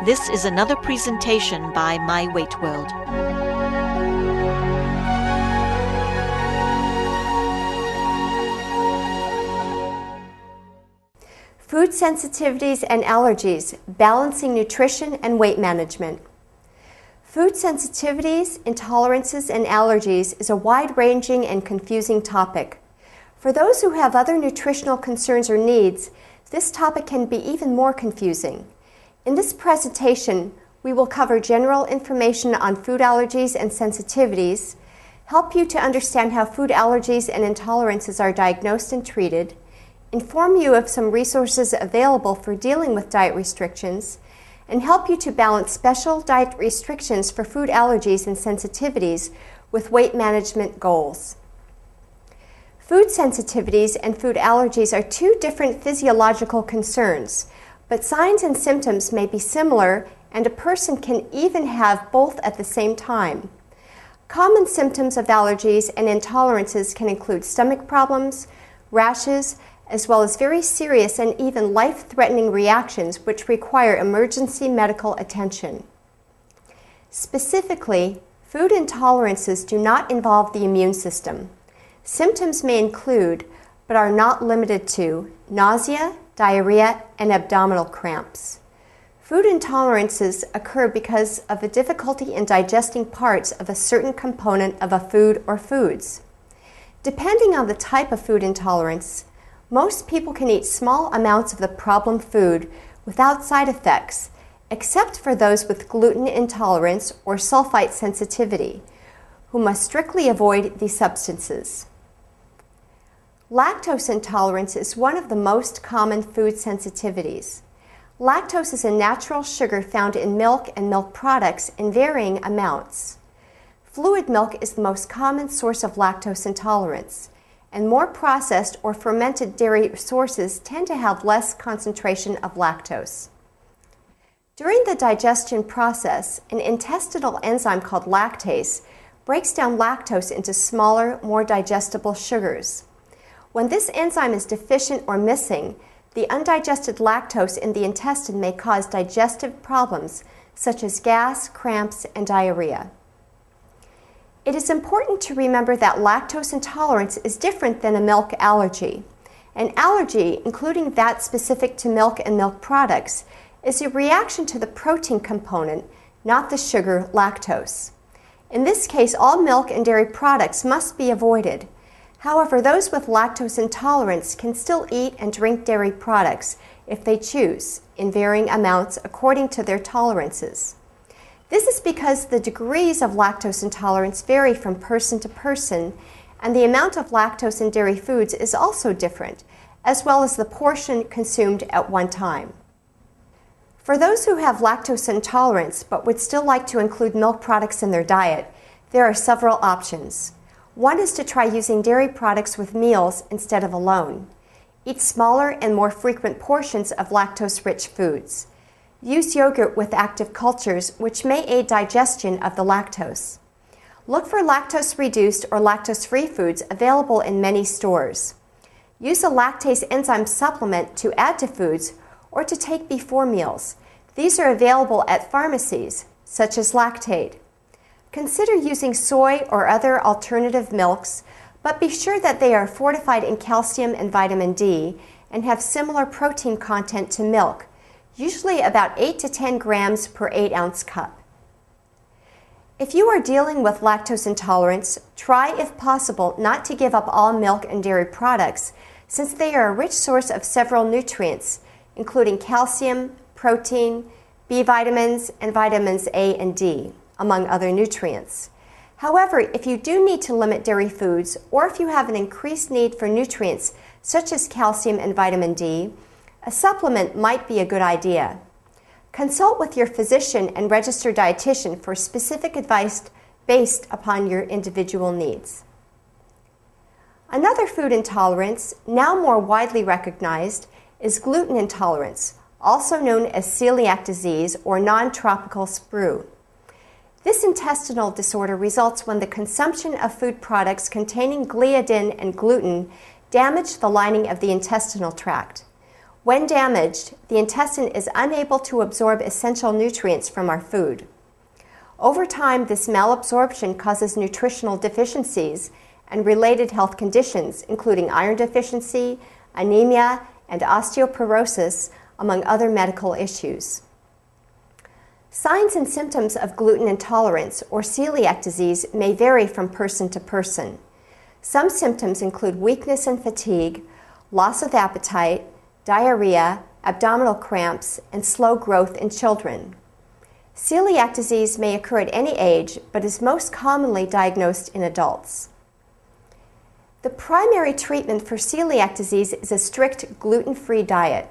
This is another presentation by My Weight World. Food sensitivities and allergies, balancing nutrition and weight management. Food sensitivities, intolerances, and allergies is a wide-ranging and confusing topic. For those who have other nutritional concerns or needs, this topic can be even more confusing. In this presentation, we will cover general information on food allergies and sensitivities, help you to understand how food allergies and intolerances are diagnosed and treated, inform you of some resources available for dealing with diet restrictions, and help you to balance special diet restrictions for food allergies and sensitivities with weight management goals. Food sensitivities and food allergies are two different physiological concerns, but signs and symptoms may be similar, and a person can even have both at the same time. Common symptoms of allergies and intolerances can include stomach problems, rashes, as well as very serious and even life-threatening reactions which require emergency medical attention. Specifically, food intolerances do not involve the immune system. Symptoms may include, but are not limited to, nausea, diarrhea, and abdominal cramps. Food intolerances occur because of a difficulty in digesting parts of a certain component of a food or foods. Depending on the type of food intolerance, most people can eat small amounts of the problem food without side effects, except for those with gluten intolerance or sulfite sensitivity, who must strictly avoid these substances. Lactose intolerance is one of the most common food sensitivities. Lactose is a natural sugar found in milk and milk products in varying amounts. Fluid milk is the most common source of lactose intolerance, and more processed or fermented dairy sources tend to have less concentration of lactose. During the digestion process, an intestinal enzyme called lactase breaks down lactose into smaller, more digestible sugars. When this enzyme is deficient or missing, the undigested lactose in the intestine may cause digestive problems such as gas, cramps, and diarrhea. It is important to remember that lactose intolerance is different than a milk allergy. An allergy, including that specific to milk and milk products, is a reaction to the protein component, not the sugar lactose. In this case, all milk and dairy products must be avoided. However, those with lactose intolerance can still eat and drink dairy products if they choose, in varying amounts according to their tolerances. This is because the degrees of lactose intolerance vary from person to person, and the amount of lactose in dairy foods is also different, as well as the portion consumed at one time. For those who have lactose intolerance but would still like to include milk products in their diet, there are several options. One is to try using dairy products with meals instead of alone. Eat smaller and more frequent portions of lactose-rich foods. Use yogurt with active cultures, which may aid digestion of the lactose. Look for lactose-reduced or lactose-free foods available in many stores. Use a lactase enzyme supplement to add to foods or to take before meals. These are available at pharmacies, such as Lactaid. Consider using soy or other alternative milks, but be sure that they are fortified in calcium and vitamin D and have similar protein content to milk, usually about 8 to 10 grams per 8-ounce cup. If you are dealing with lactose intolerance, try, if possible, not to give up all milk and dairy products, since they are a rich source of several nutrients, including calcium, protein, B vitamins, and vitamins A and D, among other nutrients. However, if you do need to limit dairy foods, or if you have an increased need for nutrients such as calcium and vitamin D, a supplement might be a good idea. Consult with your physician and registered dietitian for specific advice based upon your individual needs. Another food intolerance, now more widely recognized, is gluten intolerance, also known as celiac disease or non-tropical sprue. This intestinal disorder results when the consumption of food products containing gliadin and gluten damage the lining of the intestinal tract. When damaged, the intestine is unable to absorb essential nutrients from our food. Over time, this malabsorption causes nutritional deficiencies and related health conditions, including iron deficiency, anemia, and osteoporosis, among other medical issues. Signs and symptoms of gluten intolerance or celiac disease may vary from person to person. Some symptoms include weakness and fatigue, loss of appetite, diarrhea, abdominal cramps, and slow growth in children. Celiac disease may occur at any age, but is most commonly diagnosed in adults. The primary treatment for celiac disease is a strict gluten-free diet.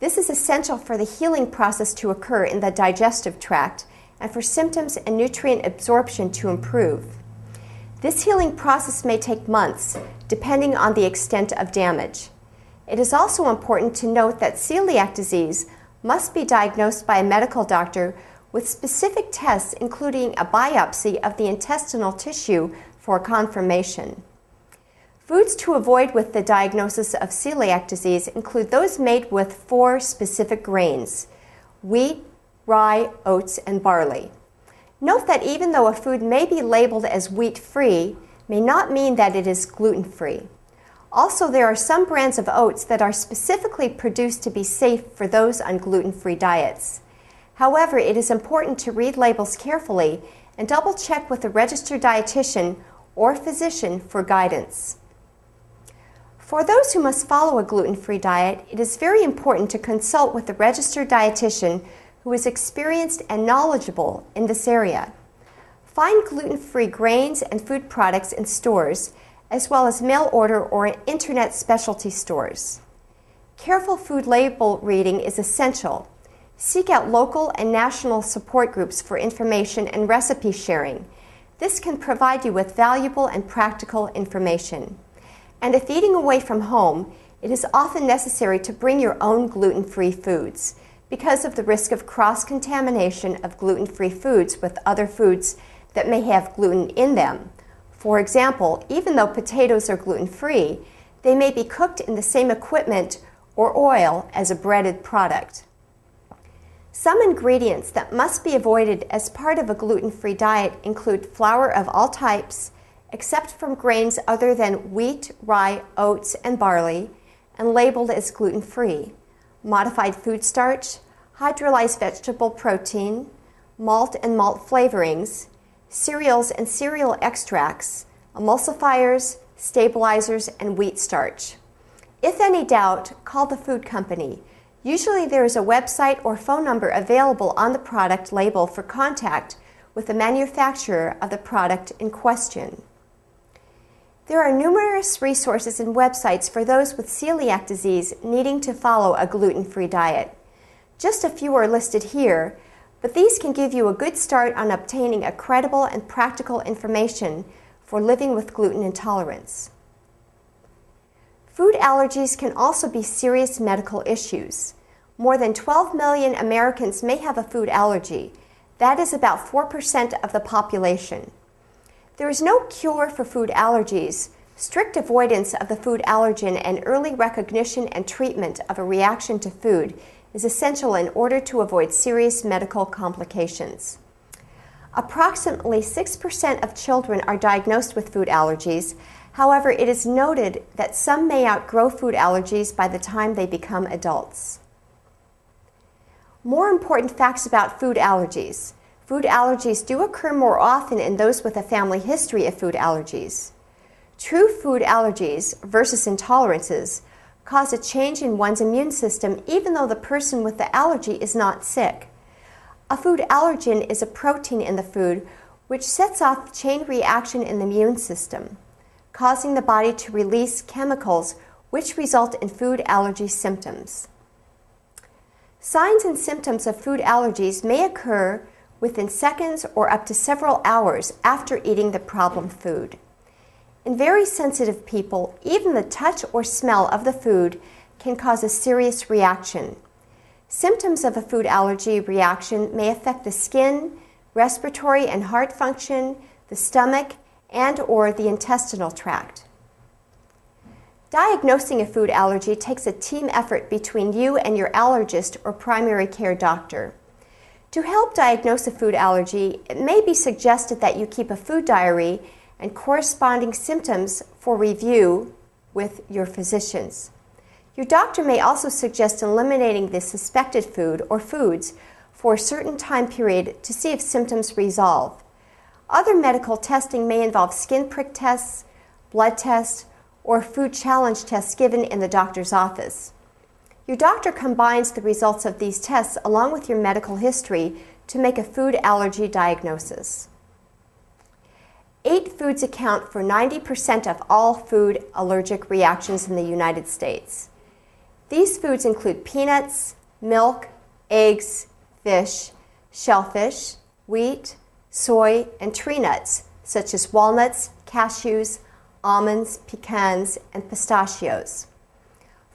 This is essential for the healing process to occur in the digestive tract and for symptoms and nutrient absorption to improve. This healing process may take months, depending on the extent of damage. It is also important to note that celiac disease must be diagnosed by a medical doctor with specific tests, including a biopsy of the intestinal tissue for confirmation. Foods to avoid with the diagnosis of celiac disease include those made with 4 specific grains: wheat, rye, oats, and barley. Note that even though a food may be labeled as wheat-free, may not mean that it is gluten-free. Also, there are some brands of oats that are specifically produced to be safe for those on gluten-free diets. However, it is important to read labels carefully and double-check with a registered dietitian or physician for guidance. For those who must follow a gluten-free diet, it is very important to consult with a registered dietitian who is experienced and knowledgeable in this area. Find gluten-free grains and food products in stores, as well as mail order or internet specialty stores. Careful food label reading is essential. Seek out local and national support groups for information and recipe sharing. This can provide you with valuable and practical information. And if eating away from home, it is often necessary to bring your own gluten-free foods because of the risk of cross-contamination of gluten-free foods with other foods that may have gluten in them. For example, even though potatoes are gluten-free, they may be cooked in the same equipment or oil as a breaded product. Some ingredients that must be avoided as part of a gluten-free diet include flour of all types, except from grains other than wheat, rye, oats, and barley, and labeled as gluten-free, modified food starch, hydrolyzed vegetable protein, malt and malt flavorings, cereals and cereal extracts, emulsifiers, stabilizers, and wheat starch. If any doubt, call the food company. Usually there is a website or phone number available on the product label for contact with the manufacturer of the product in question. There are numerous resources and websites for those with celiac disease needing to follow a gluten-free diet. Just a few are listed here, but these can give you a good start on obtaining a credible and practical information for living with gluten intolerance. Food allergies can also be serious medical issues. More than 12 million Americans may have a food allergy. That is about 4% of the population. There is no cure for food allergies. Strict avoidance of the food allergen and early recognition and treatment of a reaction to food is essential in order to avoid serious medical complications. Approximately 6% of children are diagnosed with food allergies. However, it is noted that some may outgrow food allergies by the time they become adults. More important facts about food allergies. Food allergies do occur more often in those with a family history of food allergies. True food allergies versus intolerances cause a change in one's immune system even though the person with the allergy is not sick. A food allergen is a protein in the food which sets off a chain reaction in the immune system, causing the body to release chemicals which result in food allergy symptoms. Signs and symptoms of food allergies may occur within seconds or up to several hours after eating the problem food. In very sensitive people, even the touch or smell of the food can cause a serious reaction. Symptoms of a food allergy reaction may affect the skin, respiratory and heart function, the stomach, and/or the intestinal tract. Diagnosing a food allergy takes a team effort between you and your allergist or primary care doctor. To help diagnose a food allergy, it may be suggested that you keep a food diary and corresponding symptoms for review with your physicians. Your doctor may also suggest eliminating the suspected food or foods for a certain time period to see if symptoms resolve. Other medical testing may involve skin prick tests, blood tests, or food challenge tests given in the doctor's office. Your doctor combines the results of these tests along with your medical history to make a food allergy diagnosis. 8 foods account for 90% of all food allergic reactions in the United States. These foods include peanuts, milk, eggs, fish, shellfish, wheat, soy, and tree nuts, such as walnuts, cashews, almonds, pecans, and pistachios.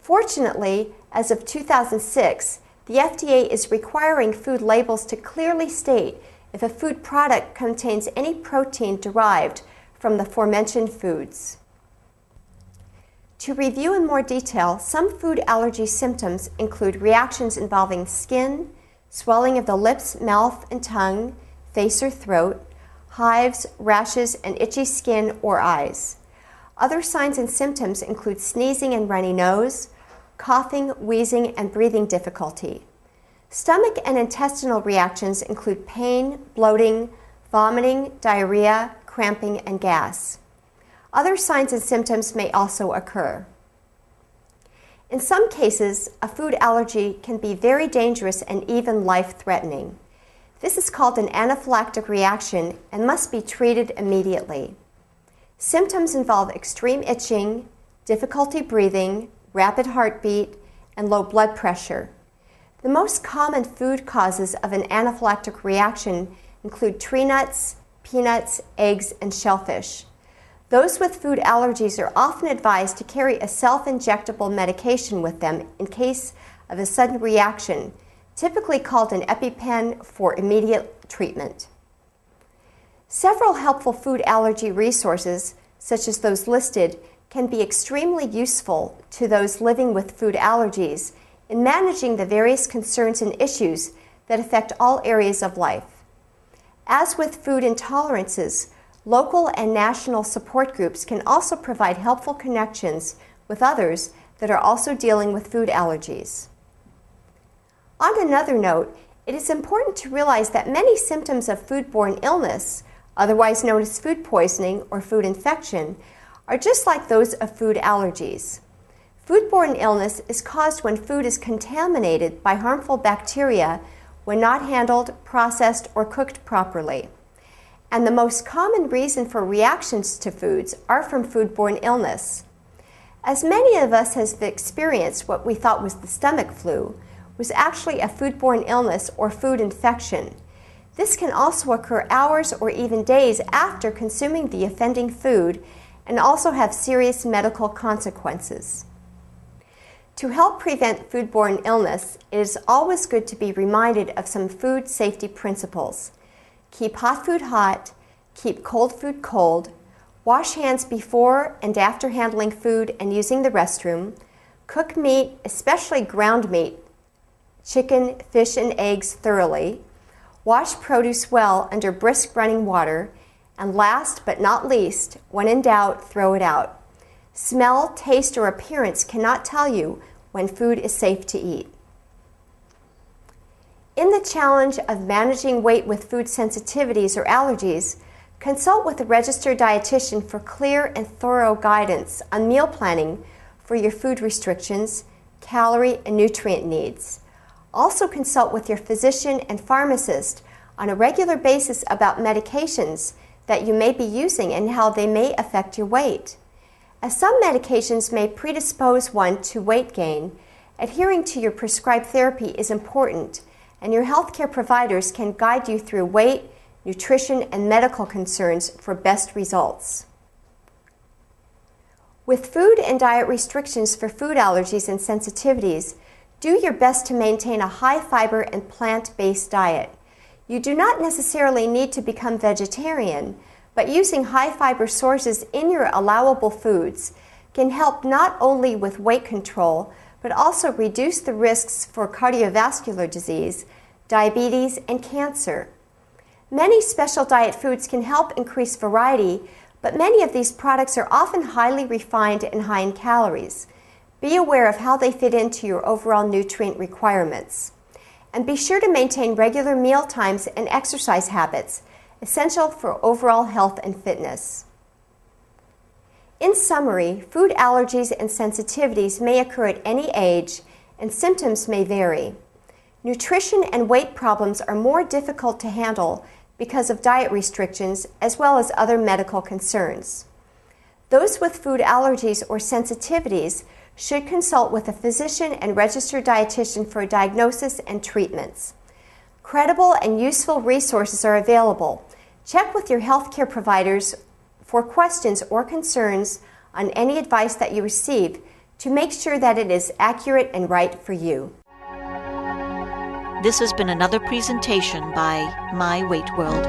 Fortunately, as of 2006, the FDA is requiring food labels to clearly state if a food product contains any protein derived from the aforementioned foods. To review in more detail, some food allergy symptoms include reactions involving skin, swelling of the lips, mouth, and tongue, face or throat, hives, rashes, and itchy skin or eyes. Other signs and symptoms include sneezing and runny nose, coughing, wheezing, and breathing difficulty. Stomach and intestinal reactions include pain, bloating, vomiting, diarrhea, cramping, and gas. Other signs and symptoms may also occur. In some cases, a food allergy can be very dangerous and even life-threatening. This is called an anaphylactic reaction and must be treated immediately. Symptoms involve extreme itching, difficulty breathing, rapid heartbeat, and low blood pressure. The most common food causes of an anaphylactic reaction include tree nuts, peanuts, eggs, and shellfish. Those with food allergies are often advised to carry a self-injectable medication with them in case of a sudden reaction, typically called an EpiPen, for immediate treatment. Several helpful food allergy resources, such as those listed, can be extremely useful to those living with food allergies in managing the various concerns and issues that affect all areas of life. As with food intolerances, local and national support groups can also provide helpful connections with others that are also dealing with food allergies. On another note, it is important to realize that many symptoms of foodborne illness, otherwise known as food poisoning or food infection, are just like those of food allergies. Foodborne illness is caused when food is contaminated by harmful bacteria when not handled, processed, or cooked properly. And the most common reason for reactions to foods are from foodborne illness. As many of us have experienced what we thought was the stomach flu, was actually a foodborne illness or food infection. This can also occur hours or even days after consuming the offending food and also have serious medical consequences. To help prevent foodborne illness, it is always good to be reminded of some food safety principles. Keep hot food hot, keep cold food cold, wash hands before and after handling food and using the restroom, cook meat, especially ground meat, chicken, fish, and eggs thoroughly, wash produce well under brisk running water, and last but not least, when in doubt, throw it out. Smell, taste, or appearance cannot tell you when food is safe to eat. In the challenge of managing weight with food sensitivities or allergies, consult with a registered dietitian for clear and thorough guidance on meal planning for your food restrictions, calorie, and nutrient needs. Also consult with your physician and pharmacist on a regular basis about medications that you may be using and how they may affect your weight. As some medications may predispose one to weight gain, adhering to your prescribed therapy is important, and your healthcare providers can guide you through weight, nutrition, and medical concerns for best results. With food and diet restrictions for food allergies and sensitivities, do your best to maintain a high fiber and plant-based diet. You do not necessarily need to become vegetarian, but using high fiber sources in your allowable foods can help not only with weight control, but also reduce the risks for cardiovascular disease, diabetes, and cancer. Many special diet foods can help increase variety, but many of these products are often highly refined and high in calories. Be aware of how they fit into your overall nutrient requirements. And be sure to maintain regular meal times and exercise habits, essential for overall health and fitness. In summary, food allergies and sensitivities may occur at any age, and symptoms may vary. Nutrition and weight problems are more difficult to handle because of diet restrictions as well as other medical concerns. Those with food allergies or sensitivities should consult with a physician and registered dietitian for diagnosis and treatments. Credible and useful resources are available. Check with your healthcare providers for questions or concerns on any advice that you receive to make sure that it is accurate and right for you. This has been another presentation by My Weight World.